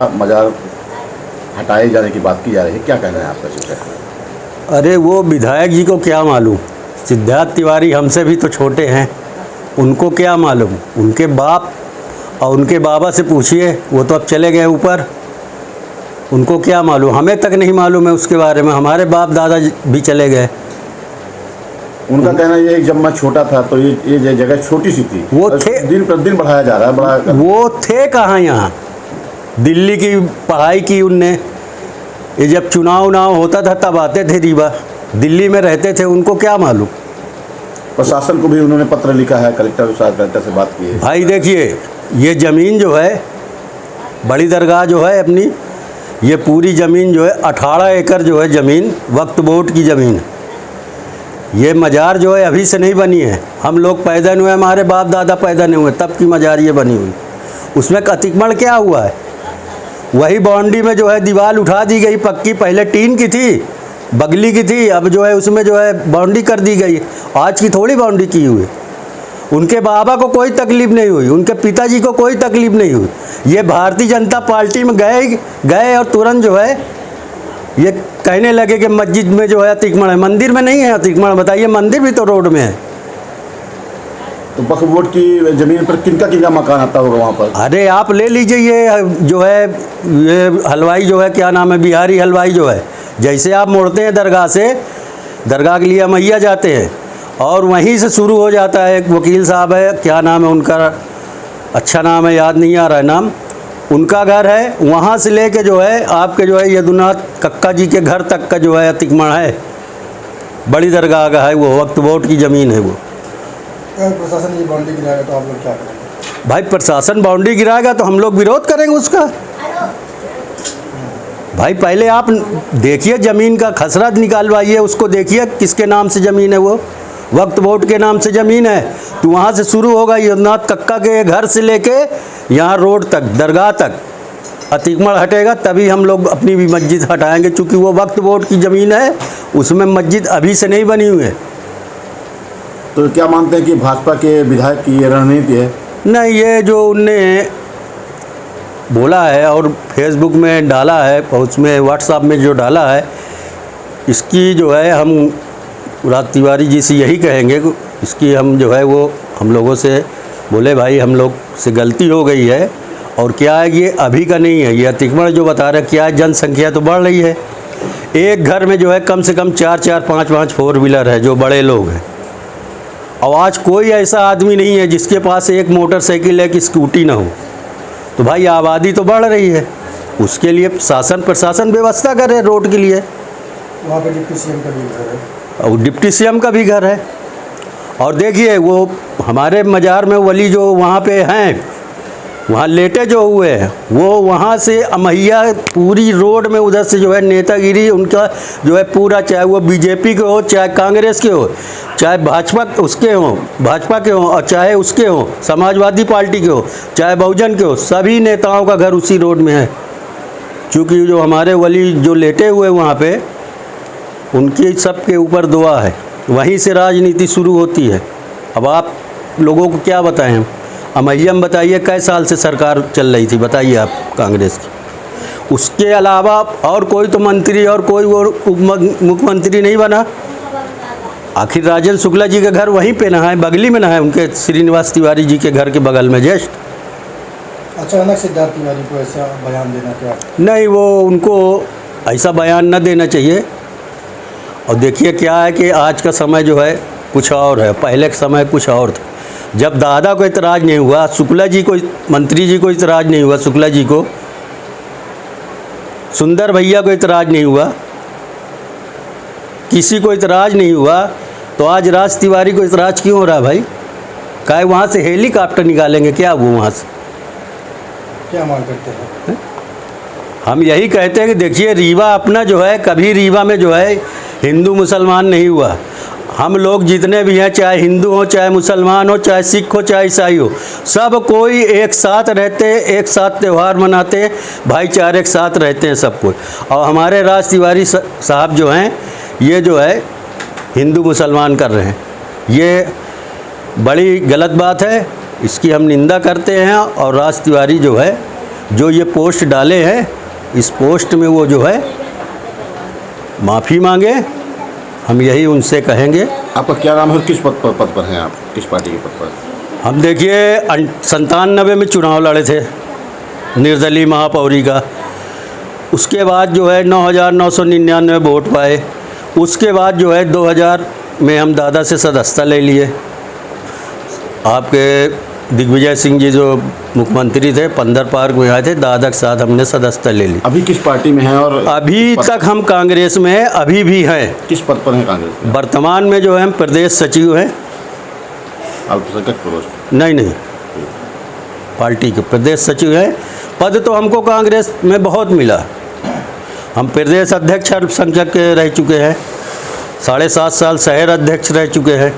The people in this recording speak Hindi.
मजार हटाए जाने की बात की जा रही है, क्या कहना है आपका शिक्षक? अरे वो विधायक जी को क्या मालूम, सिद्धार्थ तिवारी हमसे भी तो छोटे हैं, उनको क्या मालूम। उनके बाप और उनके बाबा से पूछिए, वो तो अब चले गए ऊपर, उनको क्या मालूम। हमें तक नहीं मालूम है उसके बारे में, हमारे बाप दादा भी चले गए। उनका कहना ये है कि जब मैं छोटा था तो ये जगह छोटी सी थी, वो थे, दिन प्रतिदिन बढ़ाया जा रहा है, बड़ा वो थे कहाँ यहाँ। दिल्ली की पढ़ाई की उनने, ये जब चुनाव उनाव होता था तब आते थे रीवा, दिल्ली में रहते थे, उनको क्या मालूम। प्रशासन को भी उन्होंने पत्र लिखा है, कलेक्टर से बात की है। भाई देखिए, ये ज़मीन जो है बड़ी दरगाह जो है अपनी, ये पूरी ज़मीन जो है 18 एकड़ जो है ज़मीन वक्फ बोर्ड की ज़मीन है। ये मज़ार जो है अभी से नहीं बनी है, हम लोग पैदा नहीं हुए, हमारे बाप दादा पैदा नहीं हुए तब की मज़ार ये बनी हुई। उसमें अतिक्रमण क्या हुआ है, वही बाउंड्री में जो है दीवार उठा दी गई पक्की, पहले टीन की थी, बगली की थी, अब जो है उसमें जो है बाउंड्री कर दी गई। आज की थोड़ी बाउंड्री की हुई। उनके बाबा को कोई तकलीफ़ नहीं हुई, उनके पिताजी को कोई तकलीफ़ नहीं हुई। ये भारतीय जनता पार्टी में गए और तुरंत जो है ये कहने लगे कि मस्जिद में जो है अतिक्रमण है, मंदिर में नहीं है अतिक्रमण। बताइए, मंदिर भी तो रोड में है। तो वक्फ बोर्ड की ज़मीन पर किनका मकान आता होगा वहाँ पर? अरे आप ले लीजिए, ये जो है ये हलवाई जो है, क्या नाम है, बिहारी हलवाई जो है, जैसे आप मुड़ते हैं दरगाह से, दरगाह के लिए मैया जाते हैं और वहीं से शुरू हो जाता है। एक वकील साहब है, क्या नाम है उनका, अच्छा नाम है, याद नहीं आ रहा है नाम, उनका घर है, वहाँ से लेके जो है आपके जो है यदुनाथ कक्का जी के घर तक का जो है अतिक्रमण है, बड़ी दरगाह का है, वो वक्फ बोर्ड की ज़मीन है। वो प्रशासन ये बाउंड्री गिराएगा तो आप लोग क्या करेंगे? भाई प्रशासन बाउंड्री गिराएगा तो हम लोग विरोध करेंगे उसका। भाई पहले आप देखिए, ज़मीन का खसरा निकालवाइए, उसको देखिए किसके नाम से ज़मीन है, वो वक्फ बोर्ड के नाम से ज़मीन है। तो वहाँ से शुरू होगा यदुनाथ कक्का के घर से लेके यहाँ रोड तक, दरगाह तक अतिक्रमण हटेगा, तभी हम लोग अपनी भी मस्जिद हटाएंगे। चूँकि वो वक्फ बोर्ड की ज़मीन है, उसमें मस्जिद अभी से नहीं बनी हुई है। तो क्या मानते हैं कि भाजपा के विधायक की ये रणनीति है? नहीं, ये जो उनने बोला है और फेसबुक में डाला है और उसमें व्हाट्सएप में जो डाला है, इसकी जो है हम राज तिवारी जी से यही कहेंगे कि इसकी हम जो है वो हम लोगों से बोले भाई हम लोग से गलती हो गई है। और क्या है, ये अभी का नहीं है, ये अतिक्रमण जो बता रहे, क्या है, जनसंख्या तो बढ़ रही है। एक घर में जो है कम से कम 4-4, 5-5 4 व्हीलर है, जो बड़े लोग हैं। और आज कोई ऐसा आदमी नहीं है जिसके पास एक मोटरसाइकिल है कि स्कूटी ना हो। तो भाई आबादी तो बढ़ रही है, उसके लिए प्रशासन व्यवस्था करे रोड के लिए। वहाँ पे डिप्टी सीएम का भी घर है और डिप्टी सीएम का भी घर है। और देखिए, वो हमारे मज़ार में वली जो वहाँ पे हैं, वहाँ लेटे जो हुए हैं, वो वहाँ से अमैया पूरी रोड में उधर से जो है नेतागिरी उनका जो है पूरा, चाहे वो बीजेपी के हो, चाहे कांग्रेस के हो, चाहे भाजपा के हों और चाहे उसके हों, समाजवादी पार्टी के हो, चाहे बहुजन के हो, सभी नेताओं का घर उसी रोड में है। क्योंकि जो हमारे वली जो लेटे हुए वहाँ पे, उनकी सबके ऊपर दुआ है, वहीं से राजनीति शुरू होती है। अब आप लोगों को क्या बताएं, अमैयम बताइए कै साल से सरकार चल रही थी, बताइए आप कांग्रेस की। उसके अलावा और कोई तो मंत्री और कोई वो मुख्यमंत्री नहीं बना। आखिर राजेंद्र शुक्ला जी का घर वहीं पे ना है, बगली में ना है, उनके श्रीनिवास तिवारी जी के घर के बगल में जस्ट। अचानक सिद्धार्थ तिवारी को ऐसा बयान देना क्या? नहीं, वो उनको ऐसा बयान न देना चाहिए। और देखिए क्या है कि आज का समय जो है कुछ और है, पहले का समय कुछ और था। जब दादा को इतराज़ नहीं हुआ, शुक्ला जी को, मंत्री जी को इतराज़ नहीं हुआ, शुक्ला जी को, सुंदर भैया को इतराज़ नहीं हुआ, किसी को इतराज़ नहीं हुआ, तो आज राज तिवारी को इतराज़ क्यों हो रहा है भाई? काहे वहाँ से हेलीकॉप्टर निकालेंगे क्या वो वहाँ से? क्या मांग करते हैं? हम यही कहते हैं कि देखिए, रीवा अपना जो है, कभी रीवा में जो है हिंदू मुसलमान नहीं हुआ। हम लोग जितने भी हैं, चाहे हिंदू हो, चाहे मुसलमान हो, चाहे सिख हो, चाहे ईसाई हो, सब कोई एक साथ रहते, एक साथ त्यौहार मनाते, भाईचारे के साथ रहते हैं सब कोई। और हमारे राज तिवारी साहब जो हैं, ये जो है हिंदू मुसलमान कर रहे हैं, ये बड़ी गलत बात है, इसकी हम निंदा करते हैं। और राज तिवारी जो है जो ये पोस्ट डाले हैं, इस पोस्ट में वो जो है माफ़ी मांगे, हम यही उनसे कहेंगे। आपका क्या नाम है और किस पद पर हैं आप, किस पार्टी के पद पर? हम देखिए 97 में चुनाव लड़े थे निर्दलीय महापौरी का, उसके बाद जो है 9,999 वोट पाए। उसके बाद जो है 2000 में हम दादा से सदस्यता ले लिए। आपके दिग्विजय सिंह जी जो मुख्यमंत्री थे, पंदर पार्क में आए थे, दादा के साथ हमने सदस्यता ले ली। अभी किस पार्टी में हैं? और अभी तक हम कांग्रेस में हैं, अभी भी हैं। किस पद पर हैं कांग्रेस में? वर्तमान में जो है हम प्रदेश सचिव हैं। अल्पसंख्यक प्रकोष्ठ? नहीं, पार्टी के प्रदेश सचिव हैं। पद तो हमको कांग्रेस में बहुत मिला। हम प्रदेश अध्यक्ष अल्पसंख्यक के रह चुके हैं, 7.5 साल शहर अध्यक्ष रह चुके हैं।